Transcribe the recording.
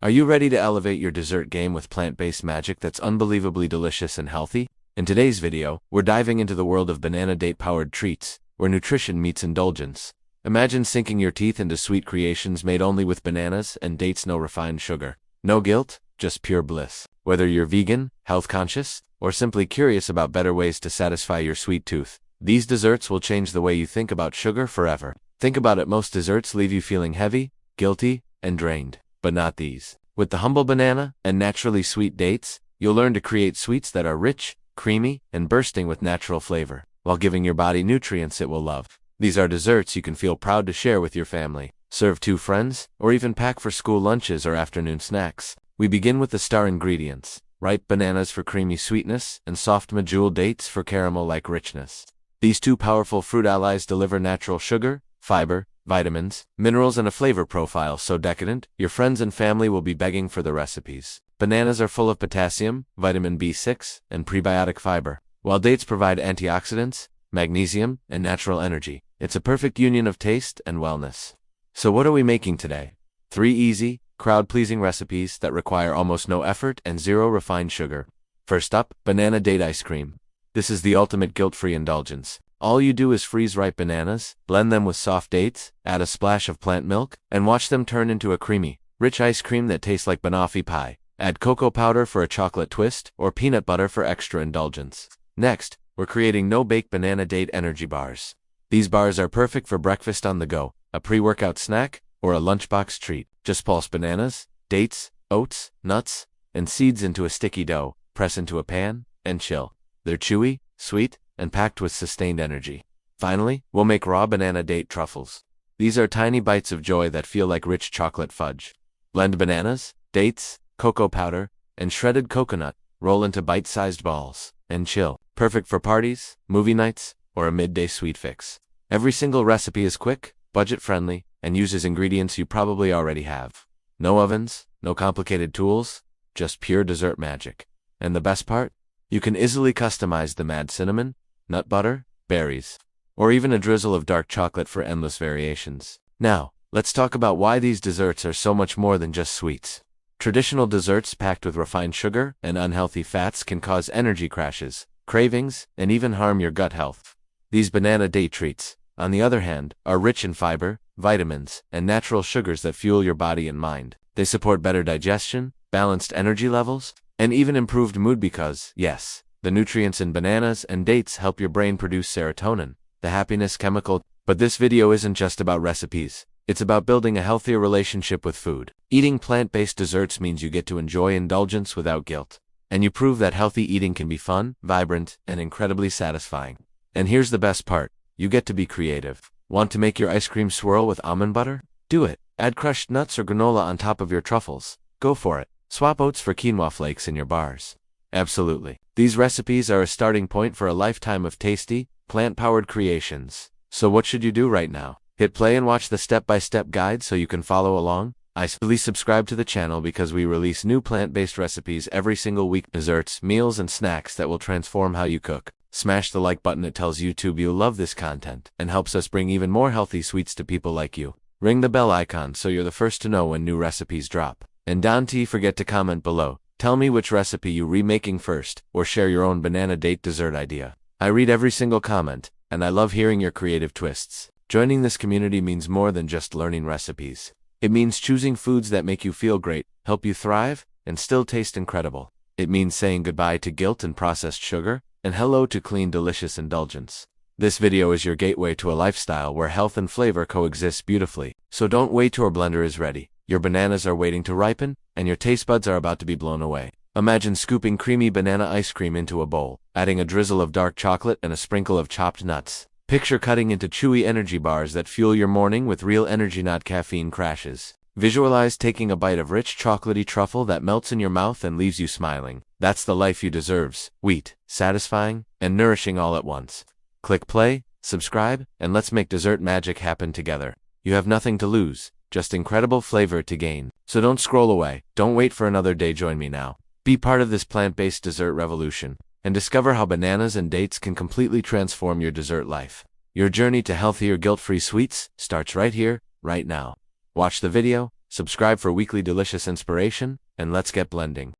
Are you ready to elevate your dessert game with plant-based magic that's unbelievably delicious and healthy? In today's video, we're diving into the world of banana date-powered treats, where nutrition meets indulgence. Imagine sinking your teeth into sweet creations made only with bananas and dates, no refined sugar. No guilt, just pure bliss. Whether you're vegan, health-conscious, or simply curious about better ways to satisfy your sweet tooth, these desserts will change the way you think about sugar forever. Think about it, most desserts leave you feeling heavy, guilty, and drained. But not these. With the humble banana and naturally sweet dates, you'll learn to create sweets that are rich, creamy, and bursting with natural flavor, while giving your body nutrients it will love. These are desserts you can feel proud to share with your family, serve to friends, or even pack for school lunches or afternoon snacks. We begin with the star ingredients: ripe bananas for creamy sweetness and soft medjool dates for caramel-like richness. These two powerful fruit allies deliver natural sugar, fiber, vitamins, minerals, and a flavor profile so decadent, your friends and family will be begging for the recipes. Bananas are full of potassium, vitamin B6, and prebiotic fiber, while dates provide antioxidants, magnesium, and natural energy. It's a perfect union of taste and wellness. So what are we making today? 3 easy, crowd-pleasing recipes that require almost no effort and zero refined sugar. First up, banana date ice cream. This is the ultimate guilt-free indulgence. All you do is freeze ripe bananas, blend them with soft dates, add a splash of plant milk, and watch them turn into a creamy, rich ice cream that tastes like banoffee pie. Add cocoa powder for a chocolate twist, or peanut butter for extra indulgence. Next, we're creating no-bake banana date energy bars. These bars are perfect for breakfast on the go, a pre-workout snack, or a lunchbox treat. Just pulse bananas, dates, oats, nuts, and seeds into a sticky dough, press into a pan, and chill. They're chewy, sweet, and packed with sustained energy. Finally, we'll make raw banana date truffles. These are tiny bites of joy that feel like rich chocolate fudge. Blend bananas, dates, cocoa powder, and shredded coconut, roll into bite-sized balls, and chill. Perfect for parties, movie nights, or a midday sweet fix. Every single recipe is quick, budget-friendly, and uses ingredients you probably already have. No ovens, no complicated tools, just pure dessert magic. And the best part? You can easily customize them: add cinnamon, nut butter, berries, or even a drizzle of dark chocolate for endless variations. Now, let's talk about why these desserts are so much more than just sweets. Traditional desserts packed with refined sugar and unhealthy fats can cause energy crashes, cravings, and even harm your gut health. These banana date treats, on the other hand, are rich in fiber, vitamins, and natural sugars that fuel your body and mind. They support better digestion, balanced energy levels, and even improved mood because, yes, the nutrients in bananas and dates help your brain produce serotonin, the happiness chemical. But this video isn't just about recipes. It's about building a healthier relationship with food. Eating plant-based desserts means you get to enjoy indulgence without guilt. And you prove that healthy eating can be fun, vibrant, and incredibly satisfying. And here's the best part. You get to be creative. Want to make your ice cream swirl with almond butter? Do it. Add crushed nuts or granola on top of your truffles. Go for it. Swap oats for quinoa flakes in your bars. Absolutely. These recipes are a starting point for a lifetime of tasty, plant-powered creations. So what should you do right now? Hit play and watch the step-by-step guide so you can follow along. Please subscribe to the channel because we release new plant-based recipes every single week. Desserts, meals, and snacks that will transform how you cook. Smash the like button. It tells YouTube you'll love this content and helps us bring even more healthy sweets to people like you. Ring the bell icon so you're the first to know when new recipes drop. And don't forget to comment below. Tell me which recipe you remaking first, or share your own banana date dessert idea. I read every single comment, and I love hearing your creative twists. Joining this community means more than just learning recipes. It means choosing foods that make you feel great, help you thrive, and still taste incredible. It means saying goodbye to guilt and processed sugar, and hello to clean, delicious indulgence. This video is your gateway to a lifestyle where health and flavor coexist beautifully. So don't wait till your blender is ready. Your bananas are waiting to ripen, and your taste buds are about to be blown away. Imagine scooping creamy banana ice cream into a bowl, adding a drizzle of dark chocolate and a sprinkle of chopped nuts. Picture cutting into chewy energy bars that fuel your morning with real energy, not caffeine crashes. Visualize taking a bite of rich chocolatey truffle that melts in your mouth and leaves you smiling. That's the life you deserve: sweet, satisfying, and nourishing all at once. Click play, subscribe, and let's make dessert magic happen together. You have nothing to lose, just incredible flavor to gain. So don't scroll away. Don't wait for another day. Join me now. Be part of this plant-based dessert revolution and discover how bananas and dates can completely transform your dessert life. Your journey to healthier, guilt-free sweets starts right here, right now. Watch the video, subscribe for weekly delicious inspiration, and let's get blending.